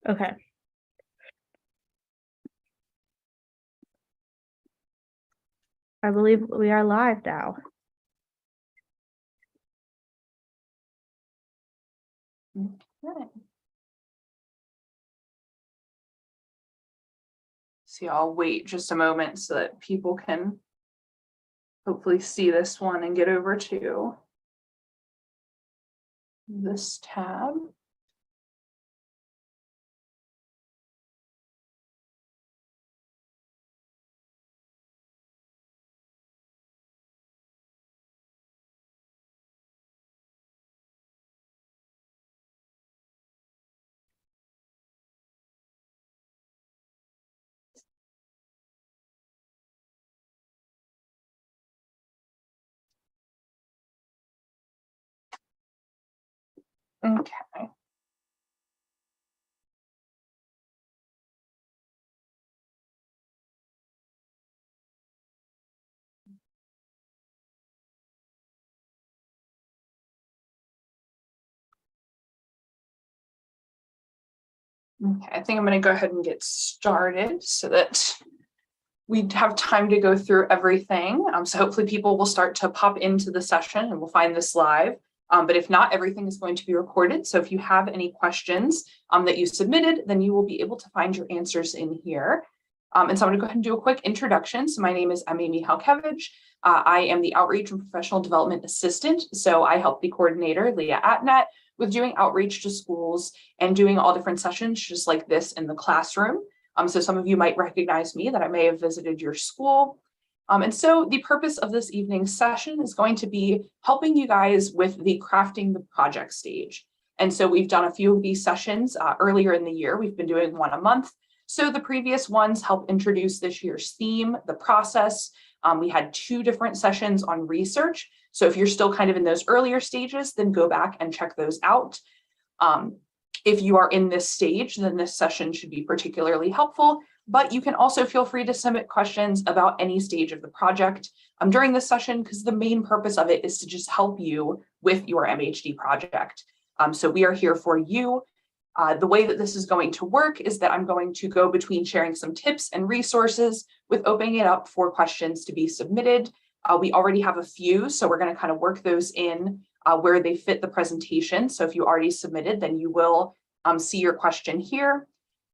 Okay. I believe we are live now. Okay. So I'll wait just a moment so that people can hopefully see this one and get over to this tab. Okay. Okay, I think I'm going to go ahead and get started so that we have time to go through everything. So hopefully people will start to pop into the session and we'll find this live. But if not, everything is going to be recorded. So if you have any questions that you submitted, then you will be able to find your answers in here. And so I'm going to go ahead and do a quick introduction. So my name is Amy Halkevich. I am the Outreach and Professional Development Assistant. So I help the coordinator, Leah Atnett, with doing outreach to schools and doing all different sessions just like this in the classroom. So some of you might recognize me that I may have visited your school. And so the purpose of this evening's session is going to be helping you guys with the crafting the project stage. And so we've done a few of these sessions earlier in the year. We've been doing one a month. So the previous ones help introduce this year's theme, the process. We had 2 different sessions on research. So if you're still kind of in those earlier stages, then go back and check those out. If you are in this stage, then this session should be particularly helpful, but you can also feel free to submit questions about any stage of the project during this session, because the main purpose of it is to just help you with your MHD project. So we are here for you. The way that this is going to work is that I'm going to go between sharing some tips and resources with opening it up for questions to be submitted. We already have a few, so we're going to kind of work those in where they fit the presentation. So if you already submitted, then you will see your question here.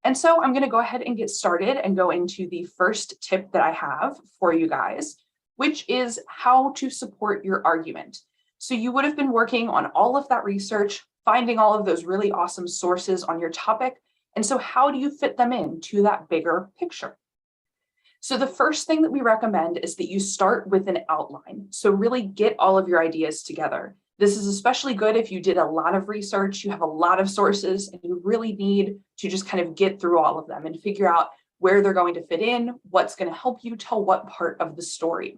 And so I'm going to go ahead and get started and go into the first tip that I have for you guys, which is how to support your argument. So you would have been working on all of that research, finding all of those really awesome sources on your topic. And so how do you fit them into that bigger picture? So the first thing that we recommend is that you start with an outline. So really get all of your ideas together. This is especially good if you did a lot of research, you have a lot of sources, and you really need to just kind of get through all of them and figure out where they're going to fit in, what's going to help you tell what part of the story.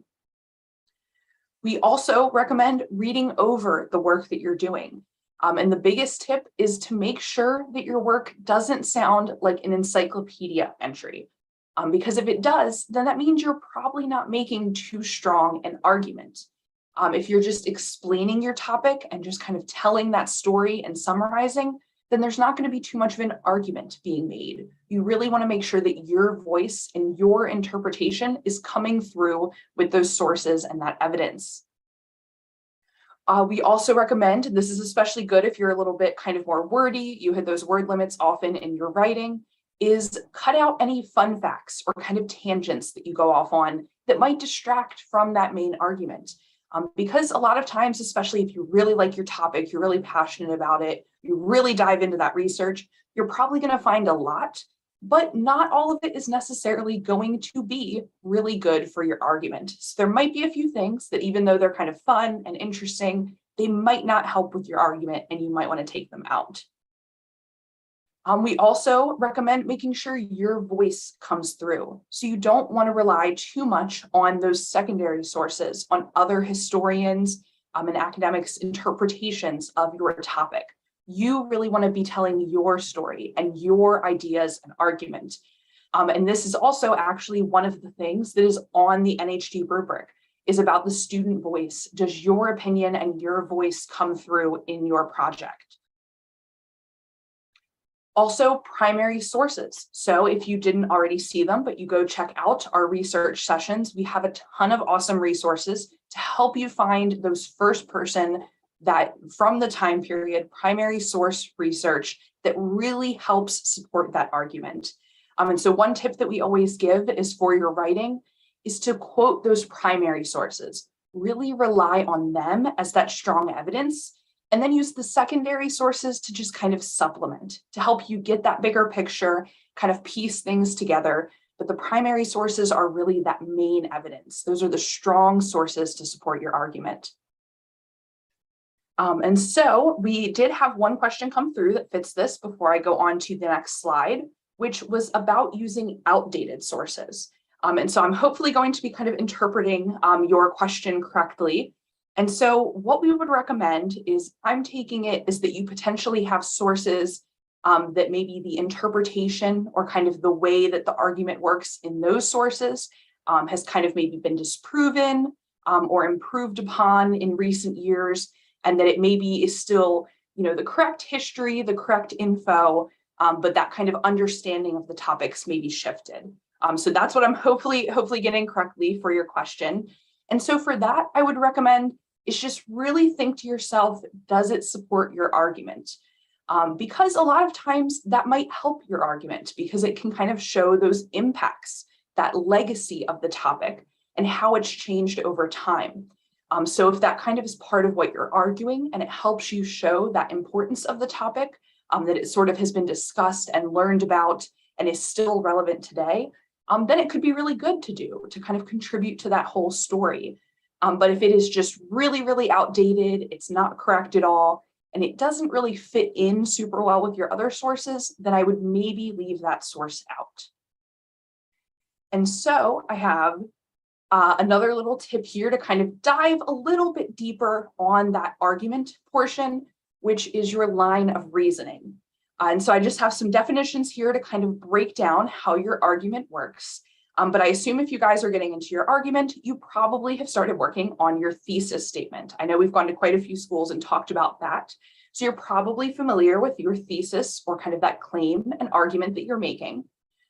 We also recommend reading over the work that you're doing. And the biggest tip is to make sure that your work doesn't sound like an encyclopedia entry. Because if it does, then that means you're probably not making too strong an argument. If you're just explaining your topic and just kind of telling that story and summarizing, then there's not going to be too much of an argument being made. You really want to make sure that your voice and your interpretation is coming through with those sources and that evidence. We also recommend, this is especially good if you're a little bit kind of more wordy, you hit those word limits often in your writing, is cut out any fun facts or kind of tangents that you go off on that might distract from that main argument. Because a lot of times, especially if you really like your topic, you're really passionate about it, you really dive into that research, you're probably going to find a lot, but not all of it is necessarily going to be really good for your argument. So there might be a few things that even though they're kind of fun and interesting, they might not help with your argument and you might want to take them out. We also recommend making sure your voice comes through. So you don't want to rely too much on those secondary sources, on other historians and academics' interpretations of your topic. You really want to be telling your story and your ideas and argument. And this is also actually one of the things that is on the NHD rubric, is about the student voice. Does your opinion and your voice come through in your project? Also, primary sources. So if you didn't already see them, but you go check out our research sessions, we have a ton of awesome resources to help you find those first person that from the time period, primary source research that really helps support that argument. And so one tip that we always give is for your writing is to quote those primary sources, really rely on them as that strong evidence, and then use the secondary sources to just kind of supplement, to help you get that bigger picture, kind of piece things together. But the primary sources are really that main evidence. Those are the strong sources to support your argument. And so we did have one question come through that fits this before I go on to the next slide, which was about using outdated sources. And so I'm hopefully going to be kind of interpreting your question correctly. And so what we would recommend is, I'm taking it is that you potentially have sources that maybe the interpretation or kind of the way that the argument works in those sources has kind of maybe been disproven or improved upon in recent years, and that it maybe is still, you know, the correct history, the correct info, but that kind of understanding of the topics may be shifted. So that's what I'm hopefully getting correctly for your question. And so for that, I would recommend is just really think to yourself, does it support your argument? Because a lot of times that might help your argument, because it can kind of show those impacts, that legacy of the topic and how it's changed over time. So if that kind of is part of what you're arguing and it helps you show that importance of the topic, that it sort of has been discussed and learned about and is still relevant today, then it could be really good to do to kind of contribute to that whole story. But if it is just really, really outdated, it's not correct at all, and it doesn't really fit in super well with your other sources, then I would maybe leave that source out. And so I have another little tip here to kind of dive a little bit deeper on that argument portion, which is your line of reasoning. And so I just have some definitions here to kind of break down how your argument works. But I assume if you guys are getting into your argument, you probably have started working on your thesis statement. I know we've gone to quite a few schools and talked about that. So you're probably familiar with your thesis or kind of that claim and argument that you're making.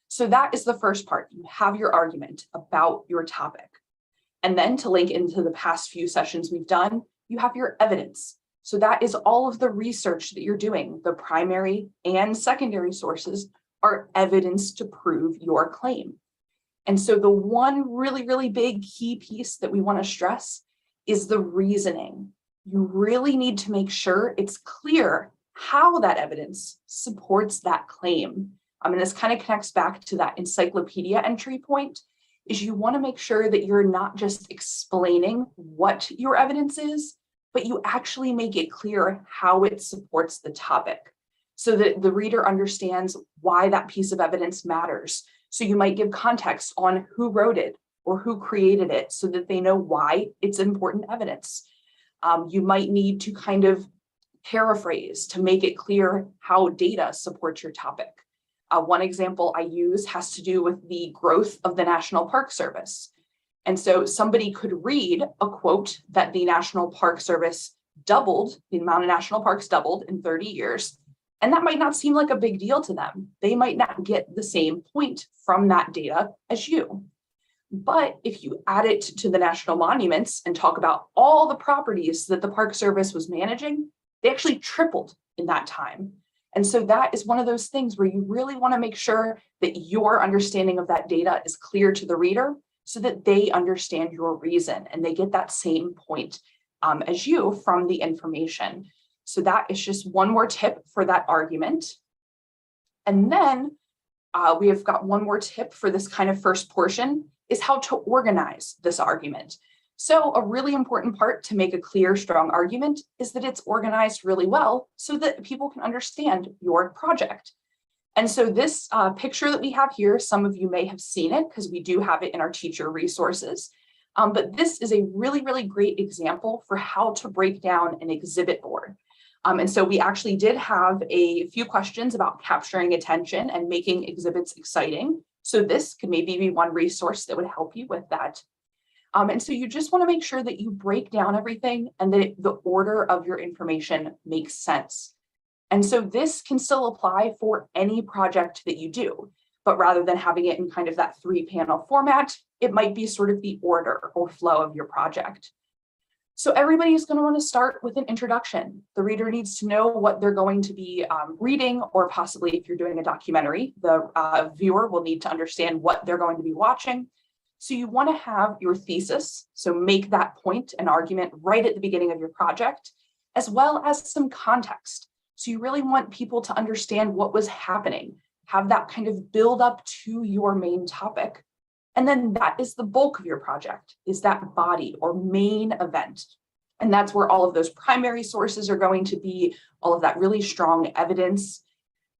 So that is the first part. You have your argument about your topic. And then to link into the past few sessions we've done, you have your evidence. So that is all of the research that you're doing. The primary and secondary sources are evidence to prove your claim. And so the one really, really big key piece that we want to stress is the reasoning. You really need to make sure it's clear how that evidence supports that claim. And this kind of connects back to that encyclopedia entry point, is you want to make sure that you're not just explaining what your evidence is, but you actually make it clear how it supports the topic so that the reader understands why that piece of evidence matters. So you might give context on who wrote it or who created it so that they know why it's important evidence. You might need to kind of paraphrase to make it clear how data supports your topic. One example I use has to do with the growth of the National Park Service. And so somebody could read a quote that the National Park Service doubled, the amount of national parks doubled in 30 years. And that might not seem like a big deal to them. They might not get the same point from that data as you. But if you add it to the national monuments and talk about all the properties that the Park Service was managing, they actually tripled in that time. And so that is one of those things where you really want to make sure that your understanding of that data is clear to the reader so that they understand your reason and they get that same point as you from the information. So that is just one more tip for that argument. And then we have got one more tip for this kind of first portion is how to organize this argument. So a really important part to make a clear, strong argument is that it's organized really well so that people can understand your project. And so this picture that we have here, some of you may have seen it because we do have it in our teacher resources. But this is a really, really great example for how to break down an exhibit board. And so we actually did have a few questions about capturing attention and making exhibits exciting. So this could maybe be one resource that would help you with that. And so you just want to make sure that you break down everything and that the order of your information makes sense. And so this can still apply for any project that you do, but rather than having it in kind of that 3-panel format, it might be sort of the order or flow of your project. So everybody is going to want to start with an introduction. The reader needs to know what they're going to be reading, or possibly if you're doing a documentary, the viewer will need to understand what they're going to be watching. So you want to have your thesis, so make that point and argument right at the beginning of your project, as well as some context. So you really want people to understand what was happening, have that kind of build up to your main topic. And then that is the bulk of your project, is that body or main event. And that's where all of those primary sources are going to be, all of that really strong evidence.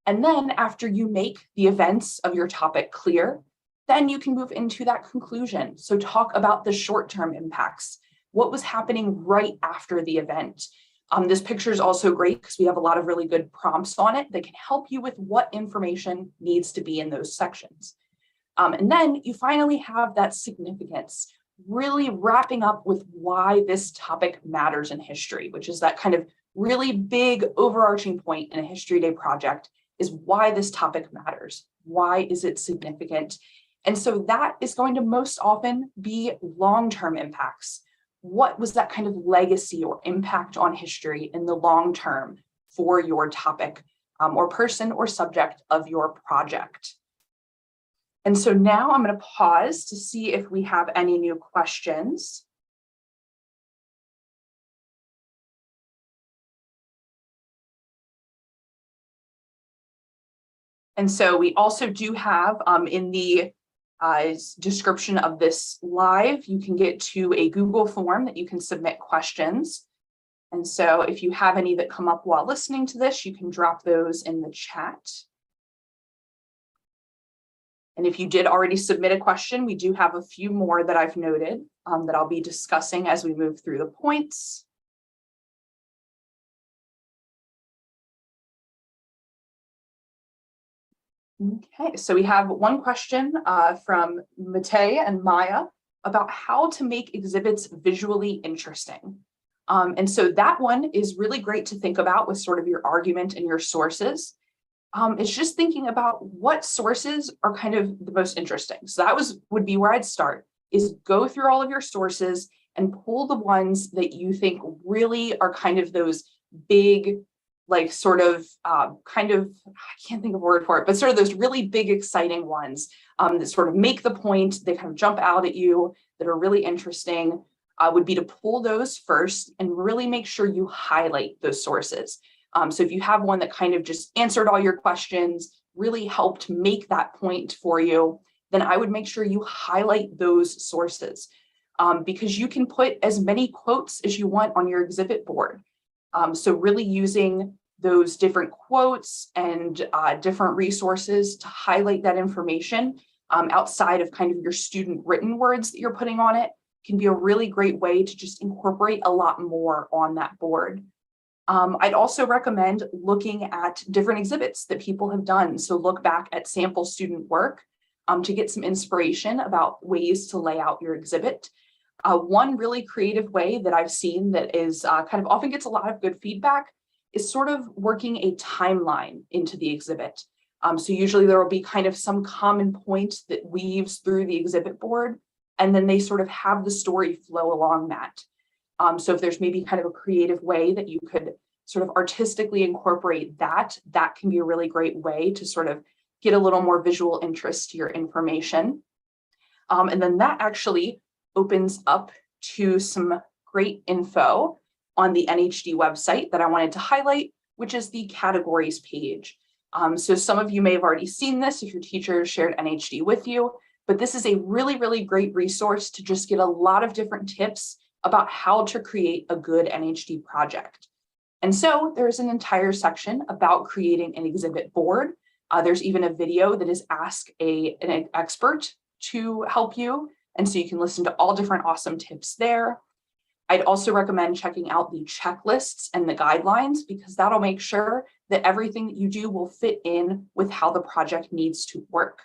And then after you make the events of your topic clear, then you can move into that conclusion. So talk about the short-term impacts. What was happening right after the event? This picture is also great because we have a lot of really good prompts on it that can help you with what information needs to be in those sections. And then you finally have that significance, really wrapping up with why this topic matters in history, which is that kind of really big overarching point in a History Day project, is why this topic matters. Why is it significant? And so that is going to most often be long-term impacts. What was that kind of legacy or impact on history in the long term for your topic or person or subject of your project? And so now I'm going to pause to see if we have any new questions. And so we also do have in the description of this live, you can get to a Google form that you can submit questions. And so if you have any that come up while listening to this, you can drop those in the chat. And if you did already submit a question, we do have a few more that I've noted that I'll be discussing as we move through the points. Okay, so we have one question from Matei and Maya about how to make exhibits visually interesting. And so that one is really great to think about with sort of your argument and your sources. It's just thinking about what sources are kind of the most interesting. So that would be where I'd start, is go through all of your sources and pull the ones that you think really are kind of those big, like sort of kind of, I can't think of a word for it, but sort of those really big, exciting ones that sort of make the point, they kind of jump out at you, that are really interesting, would be to pull those first and really make sure you highlight those sources. So if you have one that kind of just answered all your questions, really helped make that point for you, then I would make sure you highlight those sources because you can put as many quotes as you want on your exhibit board. So really using those different quotes and different resources to highlight that information outside of kind of your student written words that you're putting on it can be a really great way to just incorporate a lot more on that board. I'd also recommend looking at different exhibits that people have done. So look back at sample student work to get some inspiration about ways to lay out your exhibit. One really creative way that I've seen that is kind of often gets a lot of good feedback is sort of working a timeline into the exhibit. So usually there will be kind of some common point that weaves through the exhibit board, and then they sort of have the story flow along that. So if there's maybe kind of a creative way that you could sort of artistically incorporate that, that can be a really great way to sort of get a little more visual interest to your information. And then that actually opens up to some great info on the NHD website that I wanted to highlight, which is the categories page. So some of you may have already seen this if your teacher shared NHD with you, but this is a really, really great resource to just get a lot of different tips about how to create a good NHD project. And so there's an entire section about creating an exhibit board. There's even a video that is Ask an Expert to help you. And so you can listen to all different awesome tips there. I'd also recommend checking out the checklists and the guidelines because that'll make sure that everything that you do will fit in with how the project needs to work.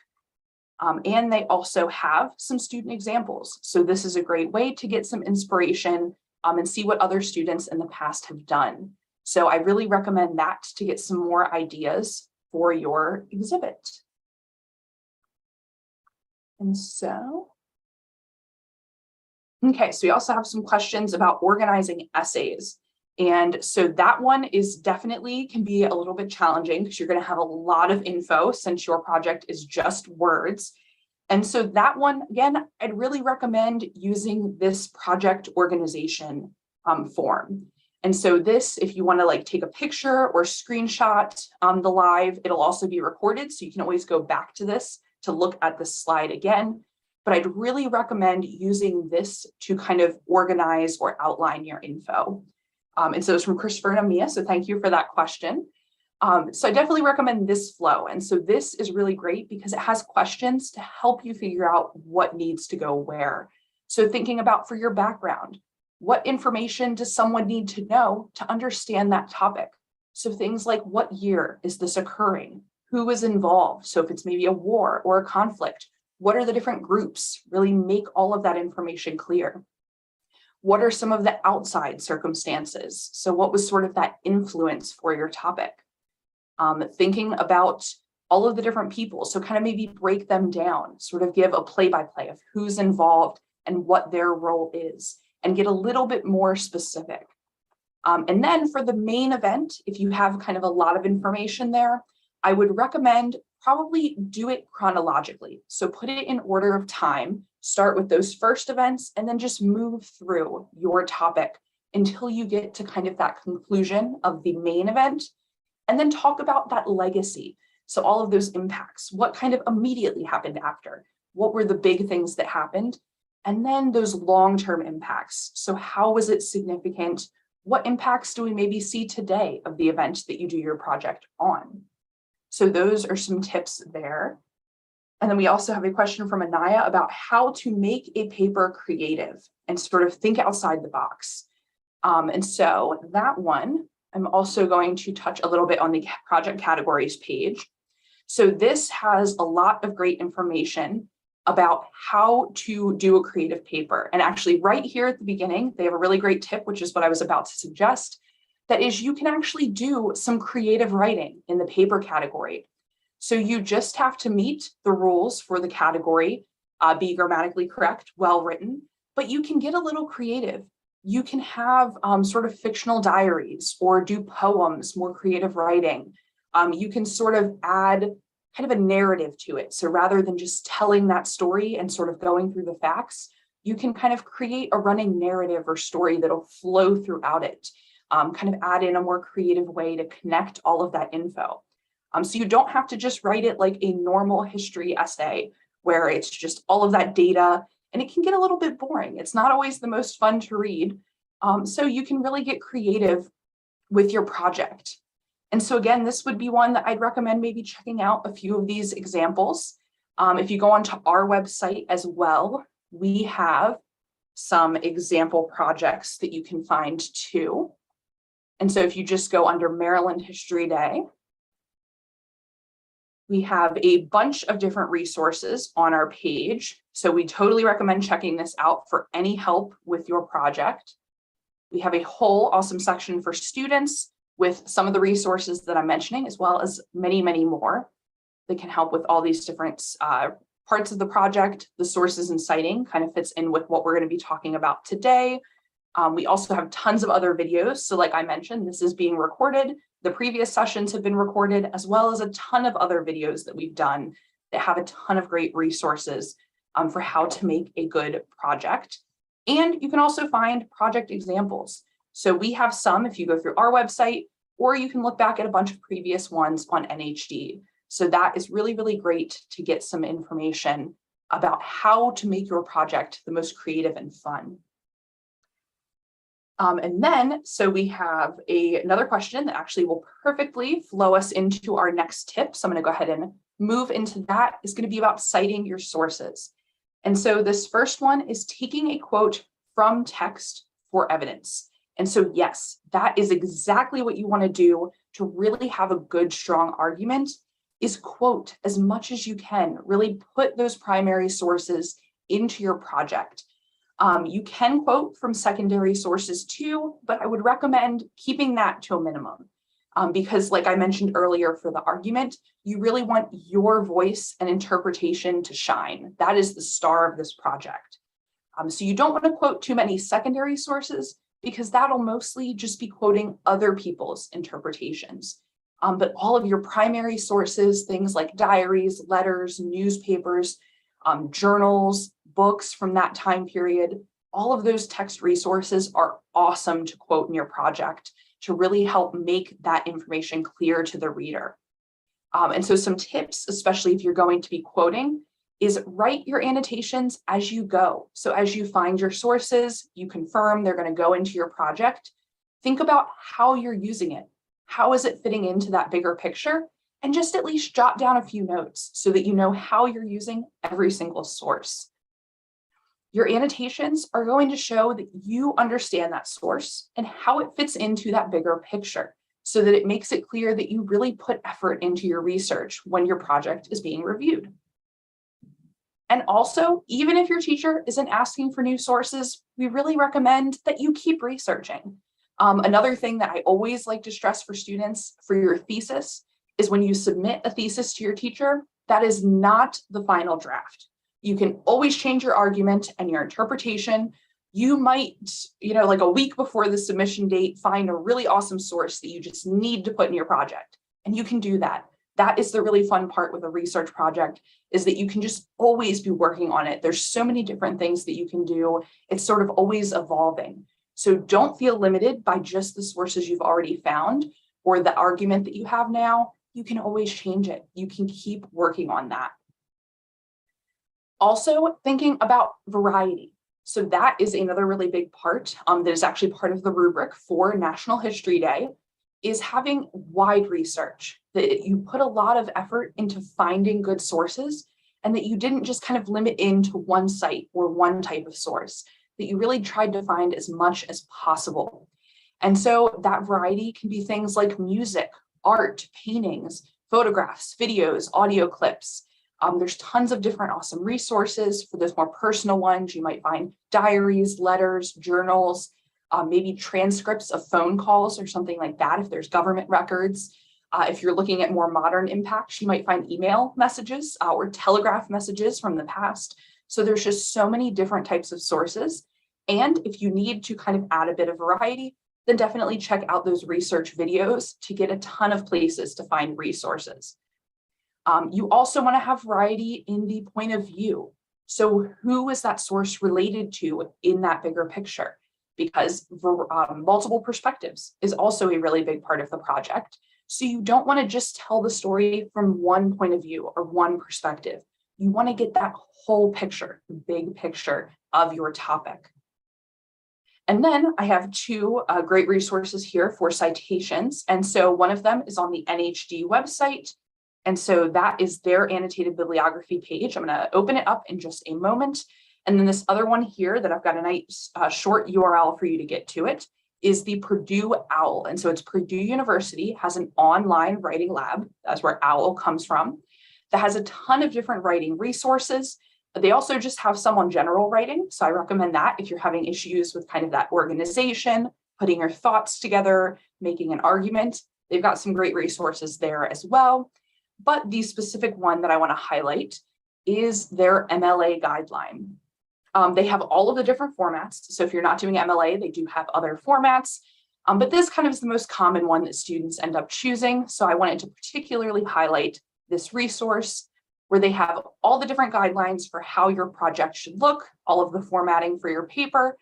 And they also have some student examples. So this is a great way to get some inspiration and see what other students in the past have done. So I really recommend that to get some more ideas for your exhibit. And so, okay, so we also have some questions about organizing essays. And so that one is definitely can be a little bit challenging because you're going to have a lot of info since your project is just words. And so that one, again, I'd really recommend using this project organization form. And so this, if you want to like take a picture or screenshot the live, it'll also be recorded. So you can always go back to this to look at the slide again. But I'd really recommend using this to kind of organize or outline your info. And so it's from Christopher and Amia. So thank you for that question. So I definitely recommend this flow. And so this is really great because it has questions to help you figure out what needs to go where. So thinking about for your background, what information does someone need to know to understand that topic? So things like what year is this occurring? Who is involved? So if it's maybe a war or a conflict, what are the different groups? Really make all of that information clear. What are some of the outside circumstances? So what was sort of that influence for your topic? Thinking about all of the different people. So kind of maybe break them down, sort of give a play-by-play of who's involved and what their role is, and get a little bit more specific. And then for the main event, if you have kind of a lot of information there, I would recommend probably do it chronologically. So put it in order of time, start with those first events, and then just move through your topic until you get to kind of that conclusion of the main event. And then talk about that legacy. So all of those impacts, what kind of immediately happened after? What were the big things that happened? And then those long-term impacts. So how was it significant? What impacts do we maybe see today of the event that you do your project on? So those are some tips there. And then we also have a question from Anaya about how to make a paper creative and sort of think outside the box. And so that one, I'm also going to touch a little bit on the project categories page. So this has a lot of great information about how to do a creative paper. And actually right here at the beginning, they have a really great tip, which is what I was about to suggest. That is, you can actually do some creative writing in the paper category. So you just have to meet the rules for the category, be grammatically correct, well written, but you can get a little creative. You can have sort of fictional diaries or do poems, more creative writing. You can sort of add kind of a narrative to it. So rather than just telling that story and sort of going through the facts, you can kind of create a running narrative or story that'll flow throughout it. Kind of add in a more creative way to connect all of that info. So you don't have to just write it like a normal history essay where it's just all of that data and it can get a little bit boring. It's not always the most fun to read. So you can really get creative with your project. And so again, this would be one that I'd recommend maybe checking out a few of these examples. If you go onto our website as well, we have some example projects that you can find too. And so if you just go under Maryland History Day, we have a bunch of different resources on our page. So we totally recommend checking this out for any help with your project. We have a whole awesome section for students with some of the resources that I'm mentioning, as well as many, many more that can help with all these different parts of the project. The sources and citing kind of fits in with what we're going to be talking about today. We also have tons of other videos. So like I mentioned, this is being recorded. The previous sessions have been recorded, as well as a ton of other videos that we've done that have a ton of great resources for how to make a good project. And you can also find project examples. So we have some if you go through our website, or you can look back at a bunch of previous ones on NHD. So that is really, really great to get some information about how to make your project the most creative and fun. And then, so we have another question that actually will perfectly flow us into our next tip. So I'm going to go ahead and move into that. It's going to be about citing your sources. And so this first one is taking a quote from text for evidence. And so, yes, that is exactly what you want to do to really have a good, strong argument, is quote as much as you can. Really put those primary sources into your project. You can quote from secondary sources too, but I would recommend keeping that to a minimum. Because like I mentioned earlier for the argument, you really want your voice and interpretation to shine. That is the star of this project. So you don't want to quote too many secondary sources because that'll mostly just be quoting other people's interpretations. But all of your primary sources, things like diaries, letters, newspapers, journals, books from that time period, all of those text resources are awesome to quote in your project to really help make that information clear to the reader. And so some tips, especially if you're going to be quoting, is write your annotations as you go. So as you find your sources, you confirm they're going to go into your project. Think about how you're using it. How is it fitting into that bigger picture? And just at least jot down a few notes so that you know how you're using every single source. Your annotations are going to show that you understand that source and how it fits into that bigger picture so that it makes it clear that you really put effort into your research when your project is being reviewed. And also, even if your teacher isn't asking for new sources, we really recommend that you keep researching. Another thing that I always like to stress for students for your thesis is when you submit a thesis to your teacher, that is not the final draft. You can always change your argument and your interpretation. You might, like a week before the submission date, find a really awesome source that you just need to put in your project. And you can do that. That is the really fun part with a research project, is that you can just always be working on it. There's so many different things that you can do. It's sort of always evolving. So don't feel limited by just the sources you've already found or the argument that you have now. You can always change it. You can keep working on that. Also thinking about variety. So that is another really big part that is actually part of the rubric for National History Day, is having wide research, that you put a lot of effort into finding good sources and that you didn't just kind of limit into one site or one type of source, that you really tried to find as much as possible. And so that variety can be things like music, art, paintings, photographs, videos, audio clips. There's tons of different awesome resources. For those more personal ones, you might find diaries, letters, journals, maybe transcripts of phone calls or something like that if there's government records. If you're looking at more modern impacts, you might find email messages or telegraph messages from the past. So there's just so many different types of sources. And if you need to kind of add a bit of variety, then definitely check out those research videos to get a ton of places to find resources. You also want to have variety in the point of view. So who is that source related to in that bigger picture? Because multiple perspectives is also a really big part of the project. So you don't want to just tell the story from one point of view or one perspective. You want to get that whole picture, the big picture of your topic. And then I have two great resources here for citations. And so one of them is on the NHD website. And so that is their annotated bibliography page. I'm going to open it up in just a moment. And then this other one here that I've got a nice short URL for you to get to it is the Purdue OWL. And so it's Purdue University has an online writing lab. That's where OWL comes from. That has a ton of different writing resources. They also just have some on general writing. So I recommend that if you're having issues with kind of that organization, putting your thoughts together, making an argument. They've got some great resources there as well. But the specific one that I want to highlight is their MLA guideline. They have all of the different formats. So if you're not doing MLA, they do have other formats. But this kind of is the most common one that students end up choosing. So I wanted to particularly highlight this resource where they have all the different guidelines for how your project should look, all of the formatting for your paper.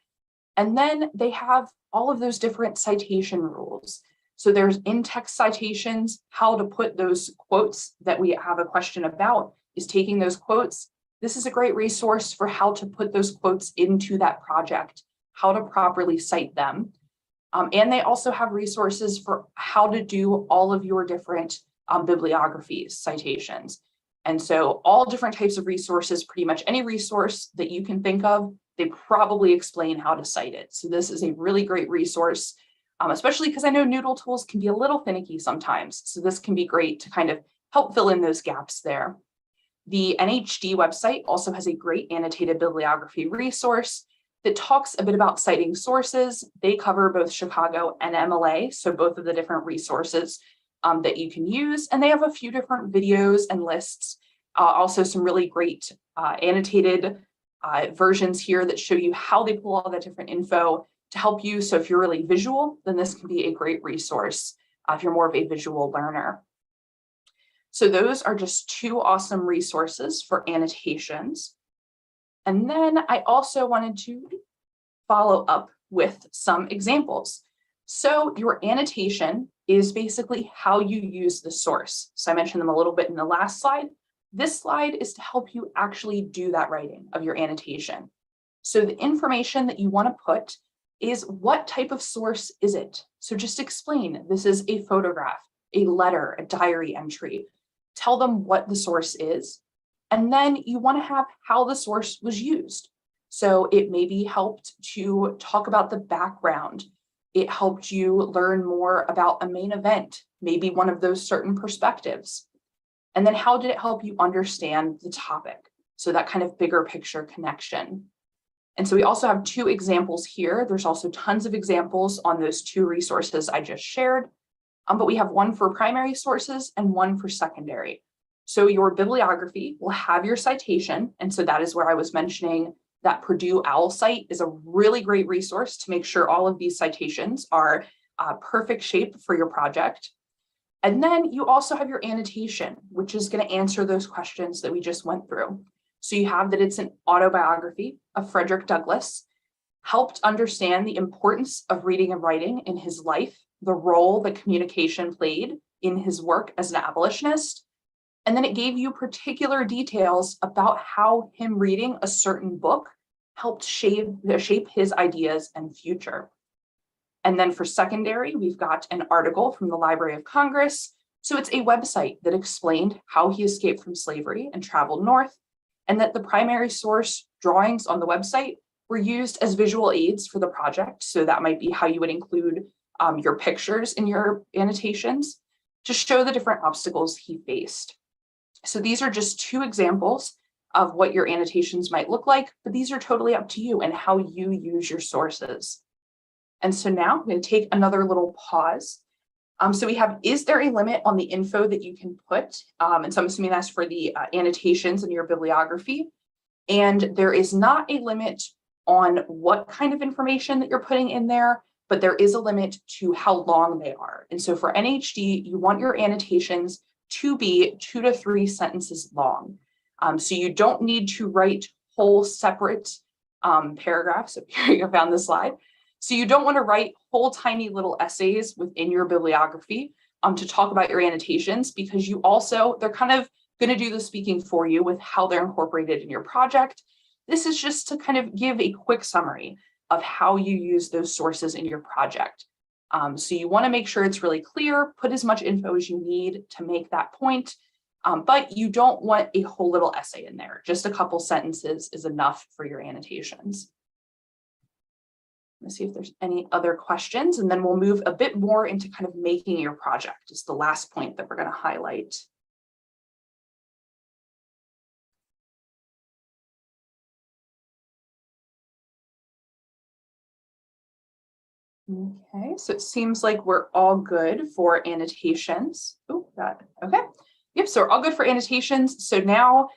And then they have all of those different citation rules. So there's in-text citations, how to put those quotes that we have a question about is taking those quotes. This is a great resource for how to put those quotes into that project, how to properly cite them. And they also have resources for how to do all of your different bibliographies, citations. And so all different types of resources, pretty much any resource that you can think of, they probably explain how to cite it. So this is a really great resource, especially because I know Noodle tools can be a little finicky sometimes. So this can be great to kind of help fill in those gaps there. The NHD website also has a great annotated bibliography resource that talks a bit about citing sources. They cover both Chicago and MLA, so both of the different resources that you can use. And they have a few different videos and lists, also some really great annotated versions here that show you how they pull all that different info to help you. So if you're really visual, then this can be a great resource if you're more of a visual learner. So those are just two awesome resources for annotations. And then I also wanted to follow up with some examples. So your annotation is basically how you use the source. So I mentioned them a little bit in the last slide. This slide is to help you actually do that writing of your annotation. So the information that you want to put is what type of source is it? So just explain, this is a photograph, a letter, a diary entry. Tell them what the source is. And then you want to have how the source was used. So it maybe helped to talk about the background. It helped you learn more about a main event, maybe one of those certain perspectives. And then how did it help you understand the topic? So that kind of bigger picture connection. And so we also have two examples here. There's also tons of examples on those two resources I just shared, but we have one for primary sources and one for secondary. So your bibliography will have your citation. And so that is where I was mentioning that Purdue OWL site is a really great resource to make sure all of these citations are perfect shape for your project. And then you also have your annotation, which is going to answer those questions that we just went through. So you have that it's an autobiography of Frederick Douglass, helped understand the importance of reading and writing in his life, the role that communication played in his work as an abolitionist. And then it gave you particular details about how him reading a certain book helped shape his ideas and future. And then for secondary, we've got an article from the Library of Congress. So it's a website that explained how he escaped from slavery and traveled north, and that the primary source drawings on the website were used as visual aids for the project. So that might be how you would include your pictures in your annotations to show the different obstacles he faced. So these are just two examples of what your annotations might look like, but these are totally up to you and how you use your sources. And so now I'm going to take another little pause. So we have, is there a limit on the info that you can put? And so I'm assuming that's for the annotations in your bibliography. And there is not a limit on what kind of information that you're putting in there, but there is a limit to how long they are. And so for NHD, you want your annotations to be 2 to 3 sentences long. So you don't need to write whole separate paragraphs. Here I found this slide. So you don't want to write whole tiny little essays within your bibliography to talk about your annotations, because they're kind of going to do the speaking for you with how they're incorporated in your project. This is just to kind of give a quick summary of how you use those sources in your project. So you want to make sure it's really clear, put as much info as you need to make that point, but you don't want a whole little essay in there. Just a couple sentences is enough for your annotations. Let's see if there's any other questions, and then we'll move a bit more into kind of making your project. It's the last point that we're going to highlight. Okay, so it seems like we're all good for annotations. Oh, okay. Yep, so we're all good for annotations. So now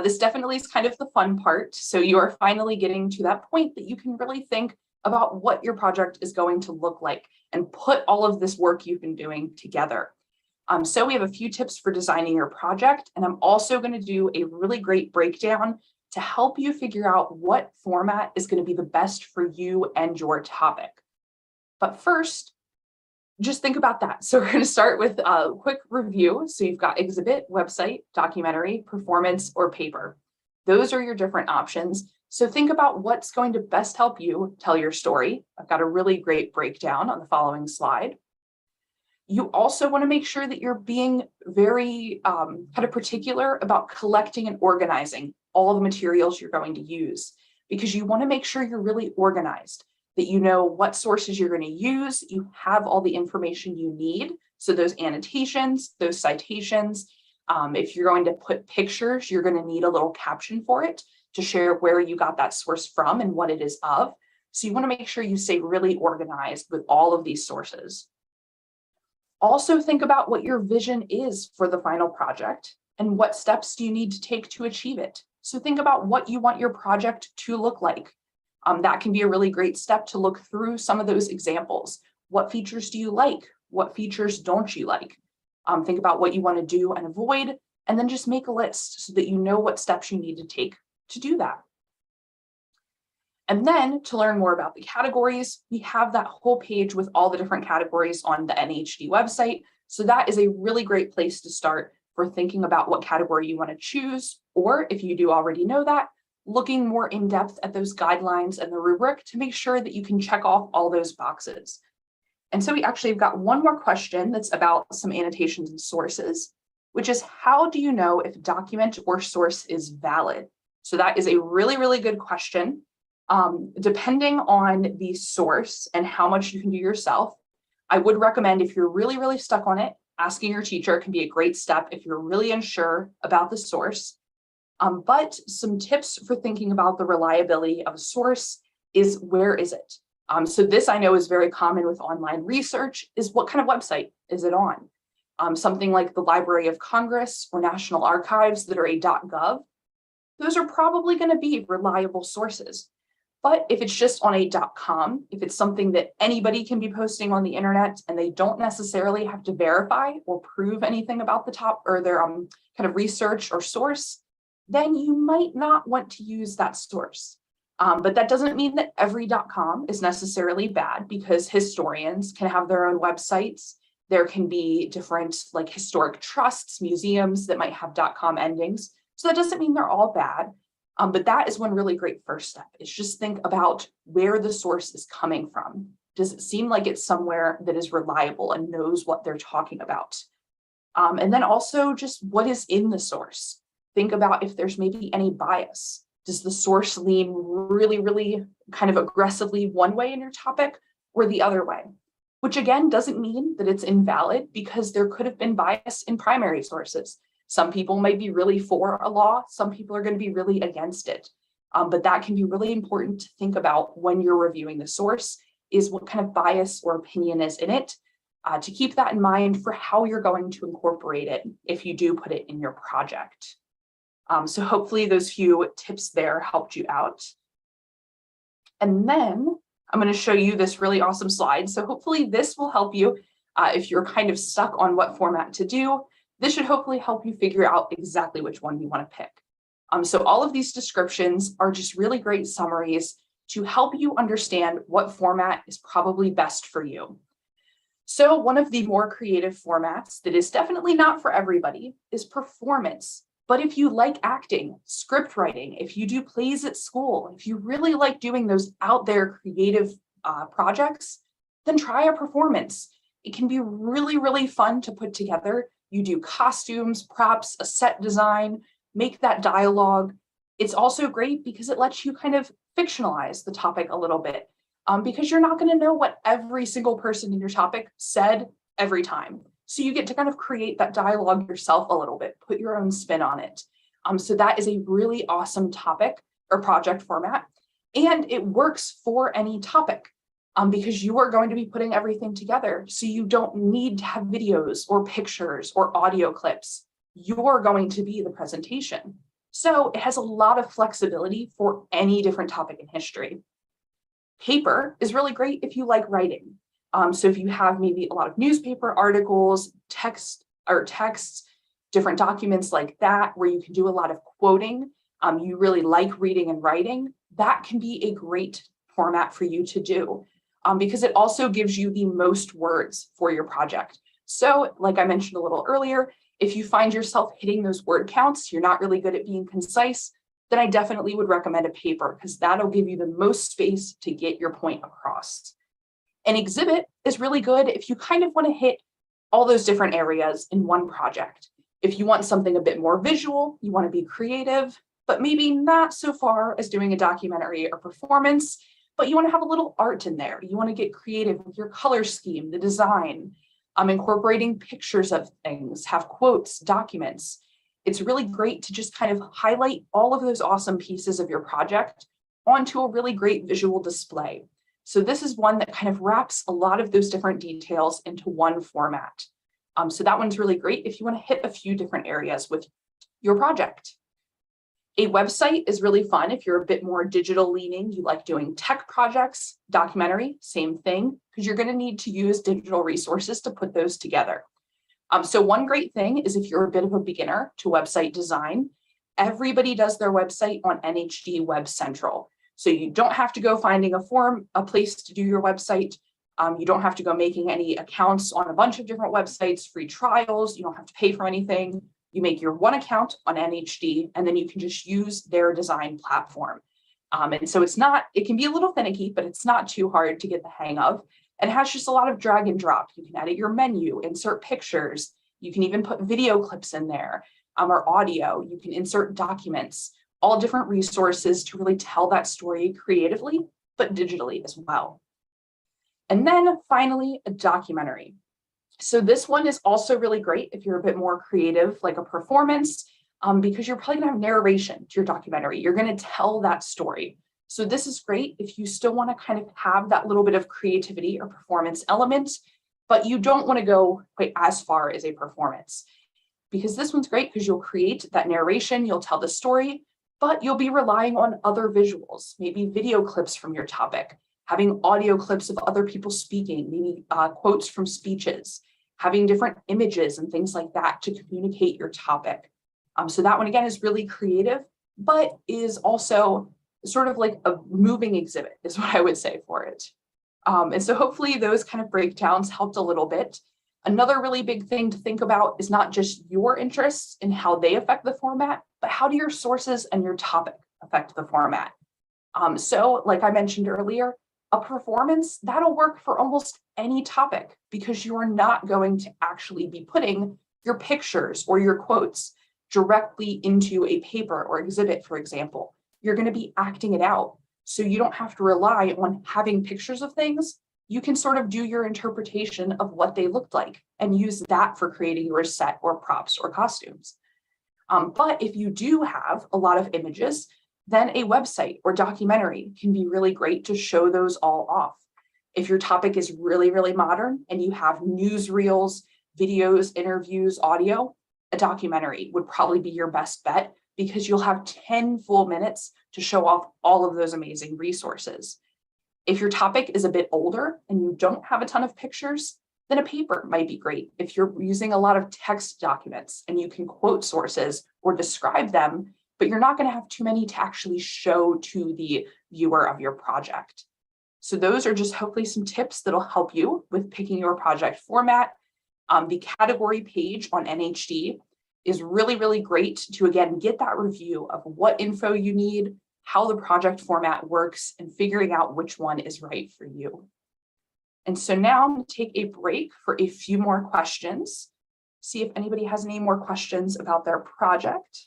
this definitely is kind of the fun part. So you are finally getting to that point that you can really think about what your project is going to look like and put all of this work you've been doing together. So we have a few tips for designing your project, and I'm also going to do a really great breakdown to help you figure out what format is going to be the best for you and your topic. But first, just think about that. So we're going to start with a quick review. So you've got exhibit, website, documentary, performance, or paper. Those are your different options. So think about what's going to best help you tell your story. I've got a really great breakdown on the following slide. You also want to make sure that you're being very kind of particular about collecting and organizing all the materials you're going to use, because you want to make sure you're really organized, that you know what sources you're going to use, you have all the information you need. So those annotations, those citations, If you're going to put pictures, you're going to need a little caption for it to share where you got that source from and what it is of. So you want to make sure you stay really organized with all of these sources. Also think about what your vision is for the final project and what steps do you need to take to achieve it. So think about what you want your project to look like. That can be a really great step to look through some of those examples. What features do you like? What features don't you like? Think about what you want to do and avoid, and then just make a list so that you know what steps you need to take to do that. And then to learn more about the categories, we have that whole page with all the different categories on the NHD website. So that is a really great place to start for thinking about what category you want to choose, or if you do already know that, looking more in depth at those guidelines and the rubric to make sure that you can check off all those boxes. And so we actually have got one more question that's about some annotations and sources, which is how do you know if a document or source is valid? So that is a really, really good question. Depending on the source and how much you can do yourself, I would recommend if you're really, really stuck on it, asking your teacher can be a great step if you're really unsure about the source. But some tips for thinking about the reliability of a source is where is it? So this I know is very common with online research is what kind of website is it on? Something like the Library of Congress or National Archives that are a .gov, those are probably going to be reliable sources. But if it's just on a .com, if it's something that anybody can be posting on the internet and they don't necessarily have to verify or prove anything about the top or their kind of research or source, then you might not want to use that source. But that doesn't mean that every .com is necessarily bad, because historians can have their own websites. There can be different like historic trusts, museums that might have .com endings. So that doesn't mean they're all bad. But that is one really great first step, is just think about where the source is coming from. Does it seem like it's somewhere that is reliable and knows what they're talking about? And then also just what is in the source. Think about if there's maybe any bias. Does the source lean really, really kind of aggressively one way in your topic or the other way? Which again, doesn't mean that it's invalid, because there could have been bias in primary sources. Some people might be really for a law. Some people are going to be really against it. But that can be really important to think about when you're reviewing the source, is what kind of bias or opinion is in it, to keep that in mind for how you're going to incorporate it if you do put it in your project. So hopefully those few tips there helped you out. And then I'm going to show you this really awesome slide. So hopefully this will help you if you're kind of stuck on what format to do. This should hopefully help you figure out exactly which one you want to pick. So all of these descriptions are just really great summaries to help you understand what format is probably best for you. So one of the more creative formats that is definitely not for everybody is performance. But if you like acting, script writing, if you do plays at school, if you really like doing those out there creative projects, then try a performance. It can be really, really fun to put together. You do costumes, props, a set design, make that dialogue. It's also great because it lets you kind of fictionalize the topic a little bit, because you're not going to know what every single person in your topic said every time. So you get to kind of create that dialogue yourself a little bit, put your own spin on it. So that is a really awesome topic or project format, and it works for any topic. Because you are going to be putting everything together. So you don't need to have videos or pictures or audio clips. You're going to be the presentation. So it has a lot of flexibility for any different topic in history. Paper is really great if you like writing. So if you have maybe a lot of newspaper articles, texts, different documents like that, where you can do a lot of quoting, you really like reading and writing, that can be a great format for you to do. Because it also gives you the most words for your project. So like I mentioned a little earlier, if you find yourself hitting those word counts, you're not really good at being concise, then I definitely would recommend a paper, because that'll give you the most space to get your point across. An exhibit is really good if you kind of want to hit all those different areas in one project. If you want something a bit more visual, you want to be creative, but maybe not so far as doing a documentary or performance, but you want to have a little art in there. You want to get creative with your color scheme, the design, incorporating pictures of things, have quotes, documents. it's really great to just kind of highlight all of those awesome pieces of your project onto a really great visual display. So this is one that kind of wraps a lot of those different details into one format. So that one's really great if you want to hit a few different areas with your project. A website is really fun if you're a bit more digital leaning, you like doing tech projects. Documentary, same thing, because you're going to need to use digital resources to put those together. So one great thing is if you're a bit of a beginner to website design, everybody does their website on NHD Web Central. So you don't have to go finding a place to do your website. You don't have to go making any accounts on a bunch of different websites, free trials. You don't have to pay for anything. You make your one account on NHD, and then you can just use their design platform. And so it can be a little finicky, but it's not too hard to get the hang of. And has just a lot of drag and drop. You can edit your menu, insert pictures. You can even put video clips in there or audio. You can insert documents, all different resources to really tell that story creatively, but digitally as well. And then finally, a documentary. So this one is also really great if you're a bit more creative, like a performance, because you're probably gonna have narration to your documentary. You're gonna tell that story. So this is great if you still wanna kind of have that little bit of creativity or performance element, but you don't wanna go quite as far as a performance. Because this one's great because you'll create that narration, you'll tell the story, but you'll be relying on other visuals, maybe video clips from your topic, having audio clips of other people speaking, maybe quotes from speeches, having different images and things like that to communicate your topic. So that one, again, is really creative, but is also sort of like a moving exhibit is what I would say for it. And so hopefully those kind of breakdowns helped a little bit. Another really big thing to think about is not just your interests and how they affect the format, but how do your sources and your topic affect the format? So like I mentioned earlier, a performance that'll work for almost any topic because you are not going to actually be putting your pictures or your quotes directly into a paper or exhibit, for example. You're going to be acting it out. So you don't have to rely on having pictures of things. You can sort of do your interpretation of what they looked like and use that for creating your set or props or costumes. But if you do have a lot of images, then a website or documentary can be really great to show those all off. If your topic is really, really modern and you have newsreels, videos, interviews, audio, a documentary would probably be your best bet because you'll have 10 full minutes to show off all of those amazing resources. If your topic is a bit older and you don't have a ton of pictures, then a paper might be great. If you're using a lot of text documents and you can quote sources or describe them, but you're not going to have too many to actually show to the viewer of your project. So those are just hopefully some tips that'll help you with picking your project format. The category page on NHD is really, really great to, again, get that review of what info you need, how the project format works, and figuring out which one is right for you. And so now I'm going to take a break for a few more questions, see if anybody has any more questions about their project.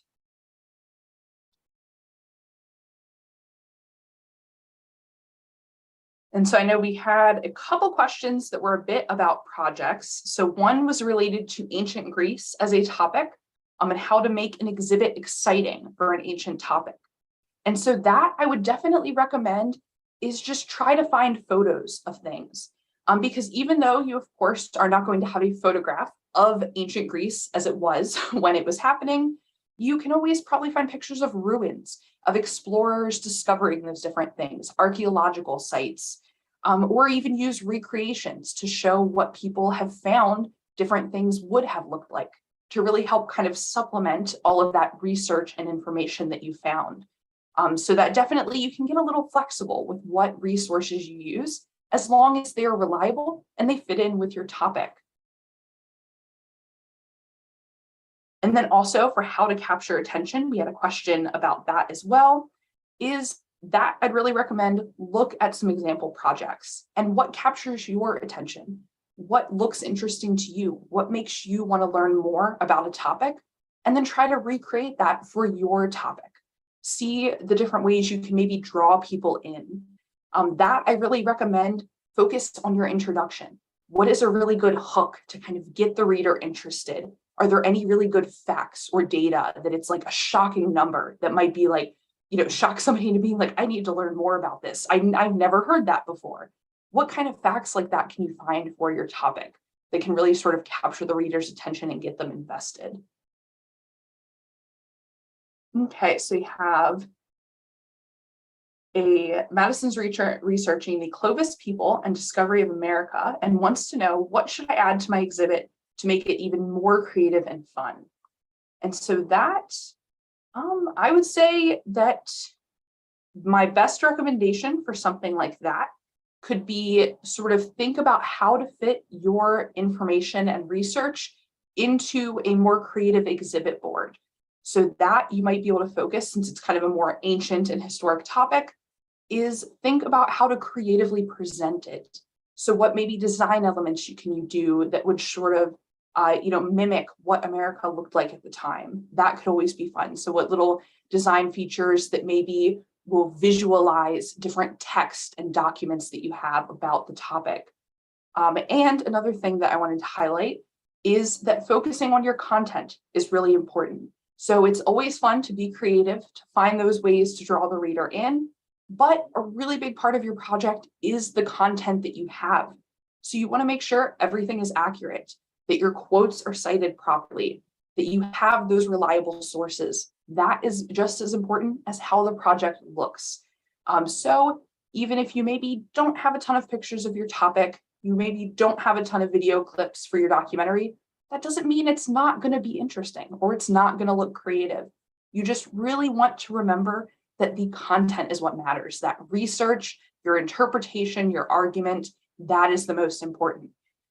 And so I know we had a couple questions that were a bit about projects. So one was related to ancient Greece as a topic, and how to make an exhibit exciting for an ancient topic. And so that I would definitely recommend is just try to find photos of things. Because even though you, of course, are not going to have a photograph of ancient Greece as it was when it was happening, you can always probably find pictures of ruins, of explorers discovering those different things, archaeological sites, or even use recreations to show what people have found different things would have looked like, to really help kind of supplement all of that research and information that you found. So that definitely you can get a little flexible with what resources you use, as long as they are reliable and they fit in with your topic. And then also for how to capture attention, we had a question about that as well, is that I'd really recommend look at some example projects and what captures your attention, what looks interesting to you, what makes you want to learn more about a topic, and then try to recreate that for your topic. See the different ways you can maybe draw people in. That I really recommend focus on your introduction. What is a really good hook to kind of get the reader interested? Are there any really good facts or data that it's like a shocking number that might be like, shock somebody into being like, I need to learn more about this. I've never heard that before. What kind of facts like that can you find for your topic that can really sort of capture the reader's attention and get them invested? Okay, so we have a Madison's Return researching the Clovis people and discovery of America and wants to know, what should I add to my exhibit to make it even more creative and fun? And so that, I would say that my best recommendation for something like that could be sort of think about how to fit your information and research into a more creative exhibit board. So that you might be able to focus, since it's kind of a more ancient and historic topic, is think about how to creatively present it. So what maybe design elements can you do that would sort of mimic what America looked like at the time? That could always be fun. So what little design features that maybe will visualize different text and documents that you have about the topic. And another thing that I wanted to highlight is that focusing on your content is really important. So it's always fun to be creative, to find those ways to draw the reader in, but a really big part of your project is the content that you have. So you want to make sure everything is accurate, that your quotes are cited properly, that you have those reliable sources. That is just as important as how the project looks. So even if you maybe don't have a ton of pictures of your topic, you maybe don't have a ton of video clips for your documentary, that doesn't mean it's not going to be interesting or it's not going to look creative. You just really want to remember that the content is what matters. That research, your interpretation, your argument, that is the most important.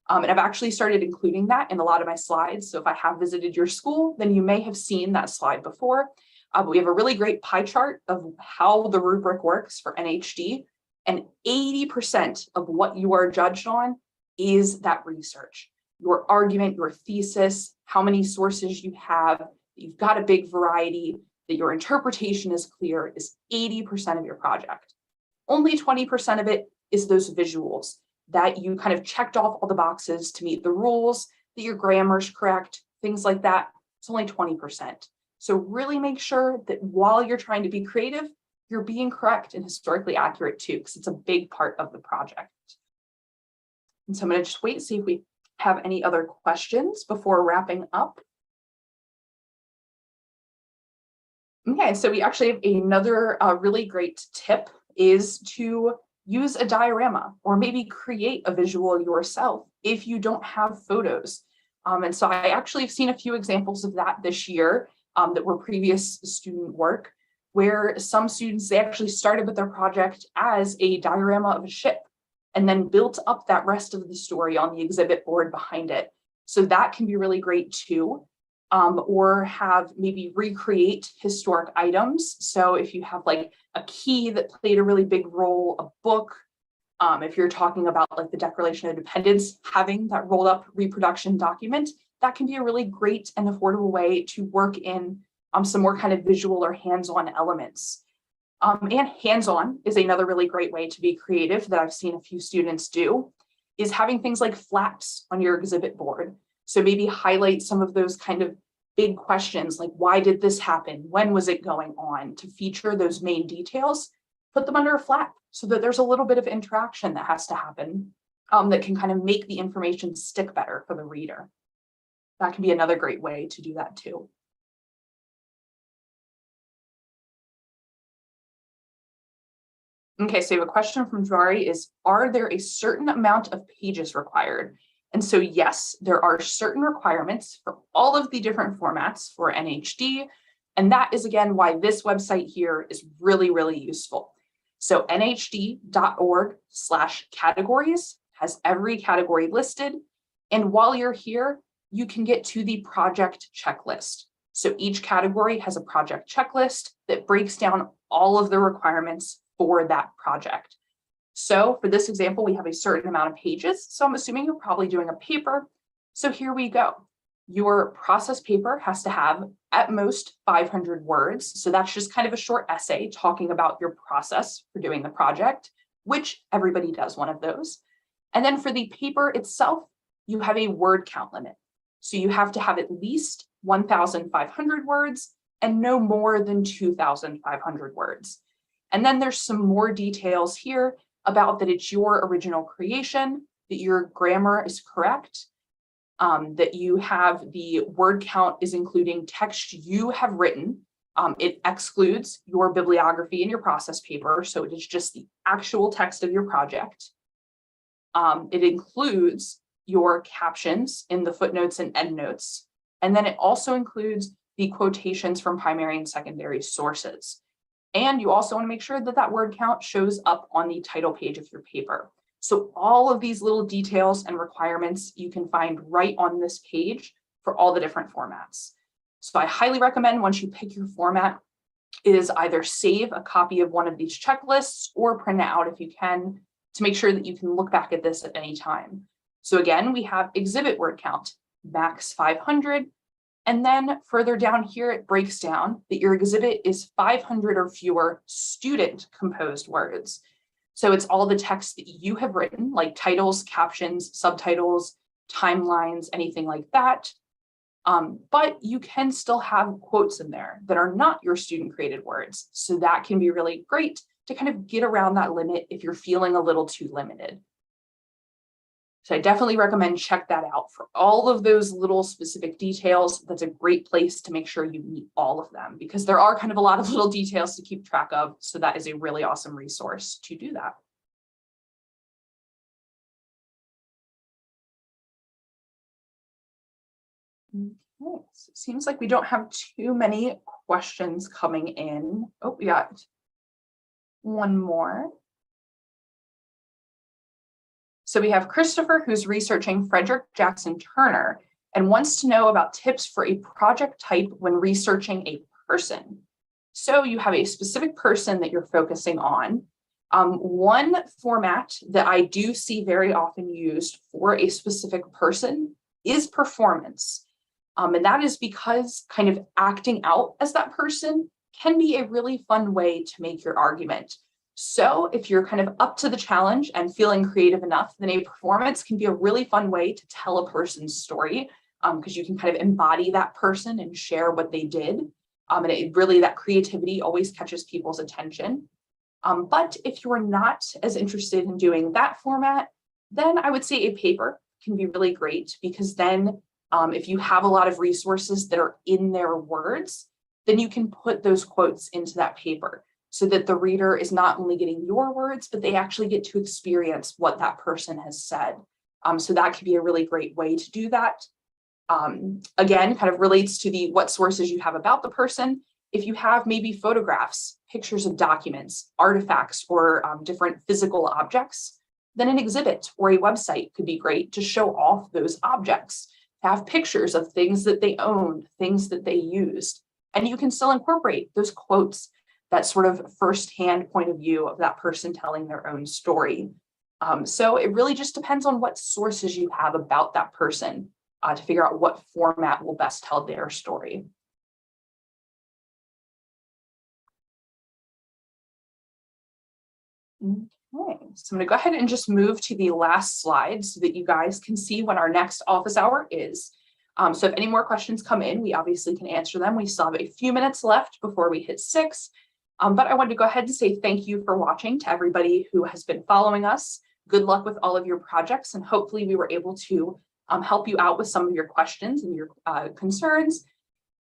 And I've actually started including that in a lot of my slides. So if I have visited your school, then you may have seen that slide before. But we have a really great pie chart of how the rubric works for NHD. And 80% of what you are judged on is that research. Your argument, your thesis, how many sources you have, that you've got a big variety, that your interpretation is clear, is 80% of your project. Only 20% of it is those visuals, that you kind of checked off all the boxes to meet the rules, that your grammar's correct, things like that. It's only 20%. So really make sure that while you're trying to be creative, you're being correct and historically accurate too, because it's a big part of the project. And so I'm going to just wait and see if we have any other questions before wrapping up. Okay, so we actually have another really great tip, is to use a diorama or maybe create a visual yourself if you don't have photos. And so I actually have seen a few examples of that this year that were previous student work, where some students, they actually started with their project as a diorama of a ship and then built up that rest of the story on the exhibit board behind it. So that can be really great too. Or have maybe recreate historic items. So if you have like a key that played a really big role, a book, if you're talking about like the Declaration of Independence, having that rolled up reproduction document, that can be a really great and affordable way to work in some more kind of visual or hands-on elements. And hands-on is another really great way to be creative that I've seen a few students do, is having things like flaps on your exhibit board. So maybe highlight some of those kind of big questions, like why did this happen? When was it going on? To feature those main details, put them under a flap so that there's a little bit of interaction that has to happen that can kind of make the information stick better for the reader. That can be another great way to do that too. Okay, so we have a question from Jari is, are there a certain amount of pages required? And so yes, there are certain requirements for all of the different formats for NHD. And that is again why this website here is really, really useful. So nhd.org/categories has every category listed. And while you're here, you can get to the project checklist. So each category has a project checklist that breaks down all of the requirements for that project. So for this example, we have a certain amount of pages. So I'm assuming you're probably doing a paper. So here we go. Your process paper has to have at most 500 words. So that's just kind of a short essay talking about your process for doing the project, which everybody does one of those. And then for the paper itself, you have a word count limit. So you have to have at least 1,500 words and no more than 2,500 words. And then there's some more details here about that it's your original creation, that your grammar is correct, that you have the word count is including text you have written. It excludes your bibliography and your process paper, so it is just the actual text of your project. It includes your captions in the footnotes and endnotes, and then it also includes the quotations from primary and secondary sources. And you also want to make sure that that word count shows up on the title page of your paper. So all of these little details and requirements you can find right on this page for all the different formats. So I highly recommend once you pick your format is either save a copy of one of these checklists or print it out if you can to make sure that you can look back at this at any time. So again, we have exhibit word count, max 500. And then further down here, it breaks down that your exhibit is 500 or fewer student composed words. So it's all the text that you have written, like titles, captions, subtitles, timelines, anything like that. But you can still have quotes in there that are not your student created words. So that can be really great to kind of get around that limit if you're feeling a little too limited. So I definitely recommend check that out for all of those little specific details. That's a great place to make sure you meet all of them because there are kind of a lot of little details to keep track of. So that is a really awesome resource to do that. Okay, so it seems like we don't have too many questions coming in. Oh, we got one more. So we have Christopher, who's researching Frederick Jackson Turner and wants to know about tips for a project type when researching a person. So you have a specific person that you're focusing on. One format that I do see very often used for a specific person is performance. And that is because kind of acting out as that person can be a really fun way to make your argument. So if you're kind of up to the challenge and feeling creative enough, then a performance can be a really fun way to tell a person's story because you can kind of embody that person and share what they did. And it really, that creativity always catches people's attention. But if you're not as interested in doing that format, then I would say a paper can be really great because then if you have a lot of resources that are in their words, then you can put those quotes into that paper so that the reader is not only getting your words, but they actually get to experience what that person has said. So that could be a really great way to do that. Again, kind of relates to the what sources you have about the person. If you have maybe photographs, pictures of documents, artifacts, or different physical objects, then an exhibit or a website could be great to show off those objects, to have pictures of things that they owned, things that they used. And you can still incorporate those quotes, that sort of firsthand point of view of that person telling their own story. So it really just depends on what sources you have about that person to figure out what format will best tell their story. Okay, so I'm going to go ahead and just move to the last slide so that you guys can see when our next office hour is. So if any more questions come in, we obviously can answer them. We still have a few minutes left before we hit 6. But I wanted to go ahead and say thank you for watching to everybody who has been following us. Good luck with all of your projects, and hopefully we were able to help you out with some of your questions and your concerns.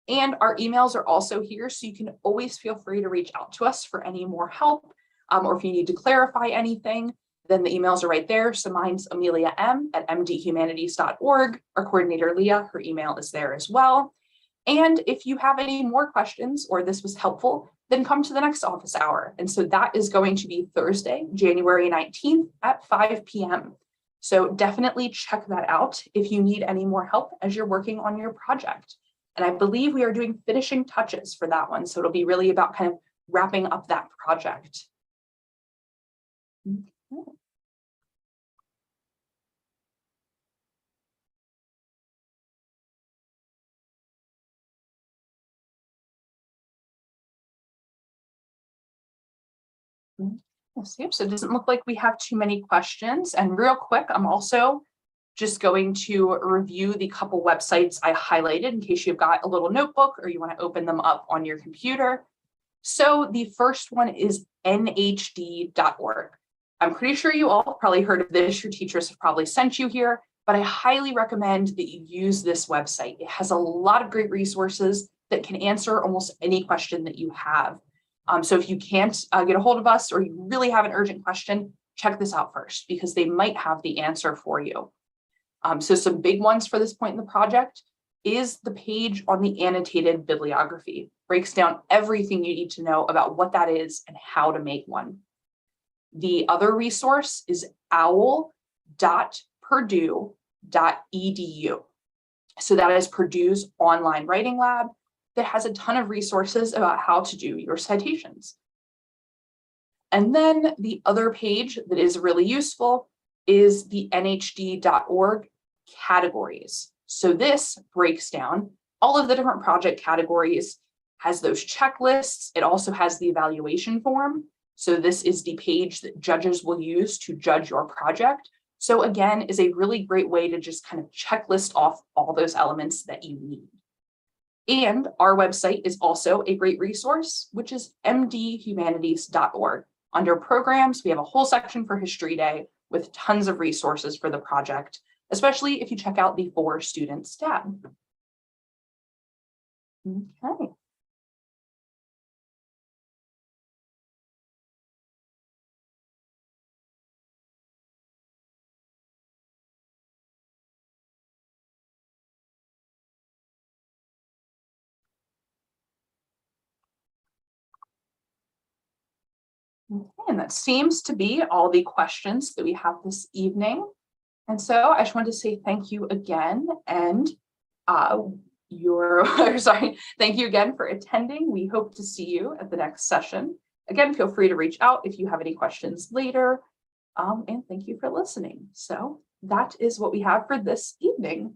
And our emails are also here, so you can always feel free to reach out to us for any more help, or if you need to clarify anything, then the emails are right there. So mine's Amelia M at mdhumanities.org. Our coordinator, Leah, her email is there as well. And if you have any more questions or this was helpful, then come to the next office hour. And so that is going to be Thursday, January 19th at 5 p.m. So definitely check that out if you need any more help as you're working on your project. And I believe we are doing finishing touches for that one. So it'll be really about kind of wrapping up that project. Okay. Yes, yep. So it doesn't look like we have too many questions. And real quick, I'm also just going to review the couple websites I highlighted in case you've got a little notebook or you want to open them up on your computer. So the first one is nhd.org. I'm pretty sure you all probably heard of this. Your teachers have probably sent you here, but I highly recommend that you use this website. It has a lot of great resources that can answer almost any question that you have. So if you can't get a hold of us or you really have an urgent question, check this out first because they might have the answer for you. So some big ones for this point in the project is the page on the annotated bibliography. Breaks down everything you need to know about what that is and how to make one. The other resource is owl.purdue.edu. So that is Purdue's online writing lab that has a ton of resources about how to do your citations. And then the other page that is really useful is the nhd.org categories. So this breaks down all of the different project categories, has those checklists. It also has the evaluation form. So this is the page that judges will use to judge your project. So again, is a really great way to just kind of checklist off all those elements that you need. And our website is also a great resource, which is mdhumanities.org. Under programs, we have a whole section for History Day with tons of resources for the project, especially if you check out the For Students tab. Okay. Okay, and that seems to be all the questions that we have this evening. And so I just wanted to say thank you again, and thank you again for attending. We hope to see you at the next session. Again, feel free to reach out if you have any questions later. And thank you for listening. So that is what we have for this evening.